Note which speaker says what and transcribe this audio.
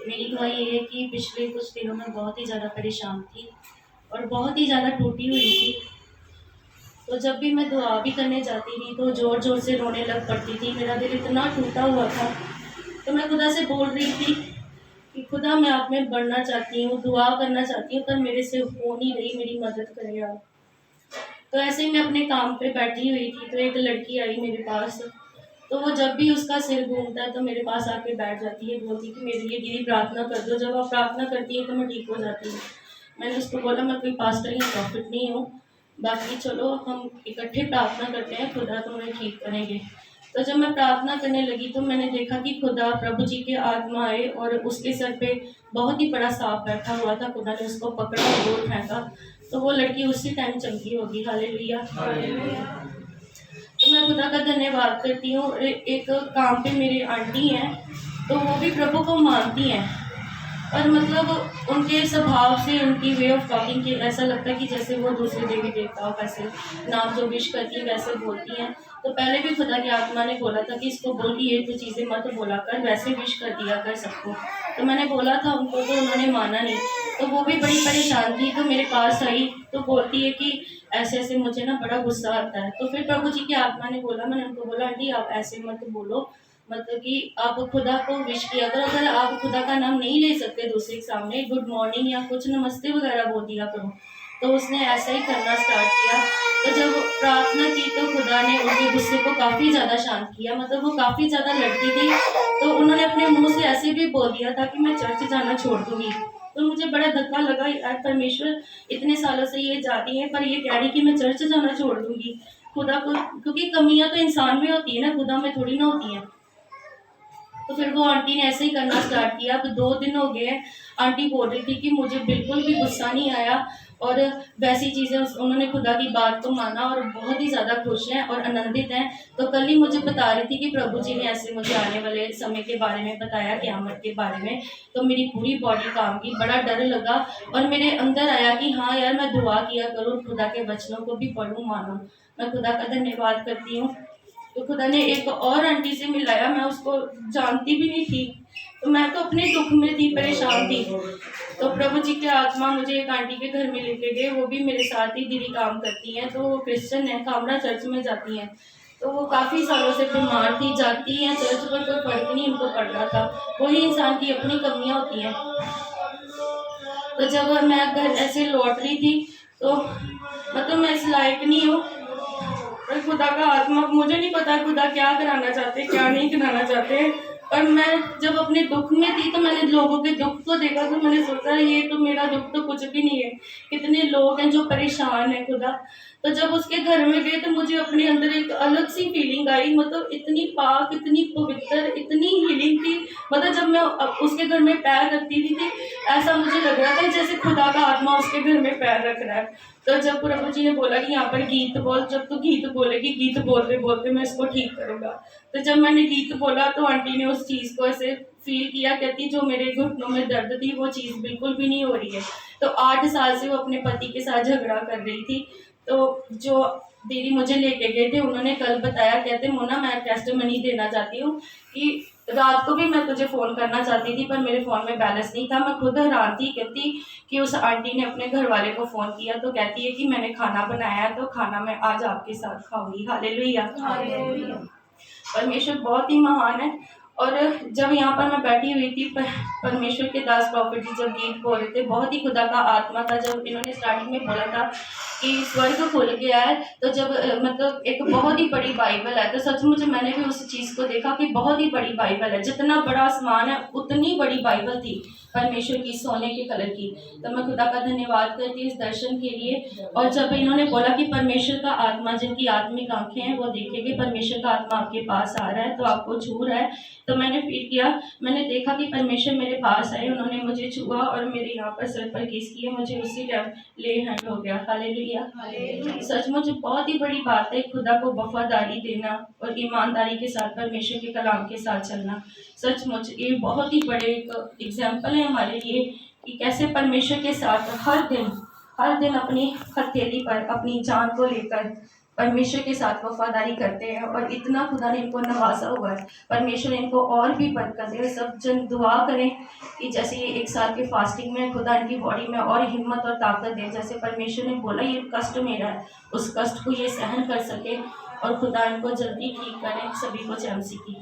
Speaker 1: मेरी दुआ ये है कि पिछले कुछ दिनों में बहुत ही ज़्यादा परेशान थी और बहुत ही ज़्यादा टूटी हुई थी। तो जब भी मैं दुआ भी करने जाती थी तो ज़ोर-ज़ोर से रोने लग पड़ती थी। मेरा दिल इतना टूटा हुआ था। तो मैं खुदा से बोल रही थी कि खुदा मैं आप में बढ़ना चाहती हूँ, दुआ करना चाहती हूँ पर मेरे से हो नहीं रही, मेरी मदद करें आप। तो ऐसे ही मैं अपने काम पे बैठी हुई थी तो एक लड़की आई मेरे पास। तो वो जब भी उसका सिर घूमता है तो मेरे पास आके बैठ जाती है, बोलती कि मेरे लिए दीदी प्रार्थना कर दो। जब आप प्रार्थना करती है तो मैं ठीक हो जाती हूँ। मैंने उसको बोला मैं कोई पास्टर या प्रॉफिट नहीं हूँ, बाकी चलो हम इकट्ठे प्रार्थना करते हैं, खुदा तुम्हें ठीक करेंगे। तो जब मैं प्रार्थना करने लगी तो मैंने देखा कि खुदा प्रभु जी के आत्मा आए और उसके सर पे बहुत ही बड़ा सांप बैठा हुआ था। खुदा ने उसको पकड़ा और दूर फेंका तो वो लड़की उसी टाइम चंगी होगी। हालेलुया। तो मैं खुदा का धन्यवाद करती हूँ। एक काम पे मेरी आंटी हैं तो वो भी प्रभु को मानती हैं और मतलब उनके स्वभाव से, उनकी वे ऑफ टॉकिंग के ऐसा लगता है कि जैसे वो दूसरे देवी देवताओं कैसे नाम जो विश करती है वैसे बोलती हैं। तो पहले भी खुदा की आत्मा ने बोला था कि इसको बोल कि ये तो चीज़ें मत बोला कर, वैसे विश कर दिया कर सबको। तो मैंने बोला था उनको तो उन्होंने माना नहीं। तो वो भी बड़ी परेशान थी तो मेरे पास आई तो बोलती है कि ऐसे ऐसे मुझे ना बड़ा गुस्सा आता है। तो फिर प्रभु जी की आत्मा ने बोला, मैंने उनको बोला आंटी आप ऐसे मत बोलो, मतलब कि आप खुदा को विश किया करो। अगर आप खुदा का नाम नहीं ले सकते दूसरे के सामने, गुड मॉर्निंग या कुछ नमस्ते वगैरह बोल दिया करो। तो उसने ऐसा ही करना स्टार्ट किया। तो जब प्रार्थना की तो खुदा ने उनके गुस्से को काफ़ी ज़्यादा शांत किया। मतलब वो काफ़ी ज़्यादा लड़ती थी तो उन्होंने अपने मुंह से ऐसे भी बोल दिया था कि मैं चर्च जाना छोड़ दूंगी। तो मुझे बड़ा धक्का लगा, यार परमेश्वर इतने सालों से ये जाती है पर ये कह रही कि मैं चर्च जाना छोड़ दूंगी। खुदा को, क्योंकि कमियां तो इंसान में होती है ना, खुदा में थोड़ी ना होती हैं। तो फिर वो आंटी ने ऐसे ही करना स्टार्ट किया। अब 2 दिन हो गए हैं, आंटी बोल रही थी कि मुझे बिल्कुल भी गुस्सा नहीं आया और वैसी चीज़ें उन्होंने खुदा की बात को माना और बहुत ही ज़्यादा खुश हैं और आनंदित हैं। तो कल ही मुझे बता रही थी कि प्रभु जी ने ऐसे मुझे आने वाले समय के बारे में बताया, क़यामत के बारे में। तो मेरी पूरी बॉडी काम की, बड़ा डर लगा और मेरे अंदर आया कि हाँ यार मैं दुआ किया करूँ, खुदा के वचनों को भी पढ़ूँ, मानूँ। मैं खुदा का धन्यवाद करती हूँ। तो खुदा ने एक और आंटी से मिलाया, मैं उसको जानती भी नहीं थी। तो मैं तो अपने दुख में थी, परेशान थी। तो प्रभु जी की आत्मा मुझे एक आंटी के घर में लेके गए। वो भी मेरे साथ ही दीदी काम करती हैं। तो वो क्रिश्चियन है, कामरा चर्च में जाती हैं। तो वो काफ़ी सालों से बीमार थी, जाती हैं चर्च पर कोई फर्क नहीं उनको पड़ रहा था। वही इंसान की अपनी कमियां होती हैं। तो जब मैं घर ऐसे लौट रही थी तो मतलब मैं इस लायक नहीं हूँ, और खुदा का आत्मा, मुझे नहीं पता खुदा क्या कराना चाहते क्या नहीं कराना चाहते। और मैं जब अपने दुख में थी तो मैंने लोगों के दुख को देखा तो मैंने सोचा ये तो मेरा दुख तो कुछ भी नहीं है। कितने लोग हैं जो परेशान हैं खुदा। तो जब उसके घर में गए तो मुझे अपने अंदर एक अलग सी फीलिंग आई, मतलब इतनी पाक, इतनी पवित्र, इतनी हीलिंग थी। मतलब जब मैं उसके घर में पैर रखती थी ऐसा मुझे लग रहा था जैसे खुदा का आत्मा उसके घर में पैर रख रहा है। तो जब प्रभु जी ने बोला कि यहाँ पर गीत बोल, जब तू गीत बोलेगी, गीत बोलते बोलते मैं इसको ठीक करूँगा। तो जब मैंने गीत बोला तो आंटी ने उस चीज़ को ऐसे फील किया, कहती जो मेरे घुटनों में दर्द थी वो चीज़ बिल्कुल भी नहीं हो रही है। तो 8 साल से वो अपने पति के साथ झगड़ा कर रही थी। तो जो दीदी मुझे लेके गए थे उन्होंने कल बताया, कहते मोना मैं टेस्टिमनी देना चाहती हूँ कि रात को भी मैं तुझे फ़ोन करना चाहती थी पर मेरे फ़ोन में बैलेंस नहीं था। मैं खुद हैरान थी। कहती कि उस आंटी ने अपने घर वाले को फ़ोन किया तो कहती है कि मैंने खाना बनाया है तो खाना मैं आज आपके साथ खाऊंगी। हालेलुया। परमेश्वर बहुत ही महान है। और जब यहाँ पर मैं बैठी हुई थी परमेश्वर के दास प्रॉफिट जी जब गीत बोल रहे थे, बहुत ही खुदा का आत्मा था। जब इन्होंने स्टार्टिंग में बोला था कि स्वर्ग खुल गया है, तो जब मतलब एक बहुत ही बड़ी बाइबल है, तो सचमुच मैंने भी उस चीज़ को देखा कि बहुत ही बड़ी बाइबल है। जितना बड़ा आसमान है उतनी बड़ी बाइबल थी परमेश्वर की, सोने के कलर की। तो मैं खुदा का धन्यवाद करती हूँ इस दर्शन के लिए। और जब इन्होंने बोला कि परमेश्वर का आत्मा, जिनकी आत्मिक आंखें हैं वो देखेंगे, परमेश्वर का आत्मा आपके पास आ रहा है तो आपको छू रहा है। तो मैंने फील किया, मैंने देखा कि परमेश्वर मेरे पास आए, उन्होंने मुझे छुआ और मेरे यहाँ पर सर पर किस किया, मुझे उसी टाइम ले हैंड हो गया। हालेलुया। सचमुच बहुत ही बड़ी बात है खुदा को वफादारी देना और ईमानदारी के साथ परमेश्वर के कलाम के साथ चलना। सचमुच ये बहुत ही बड़े एक एग्जाम्पल है हमारे लिए कि कैसे परमेश्वर के साथ हर दिन अपनी हथेली पर अपनी जान को लेकर परमेश्वर के साथ वफादारी करते हैं और इतना खुदा ने इनको नवाजा हुआ है। परमेश्वर इनको और भी बरकत दे। सब जन दुआ करें कि जैसे ये 1 साल के फास्टिंग में खुदा इनकी बॉडी में और हिम्मत और ताकत दे। जैसे परमेश्वर ने बोला ये कष्ट मेरा है, उस कष्ट को ये सहन कर सके और खुदा इनको जल्दी ठीक करें। सभी को जय मसीह की।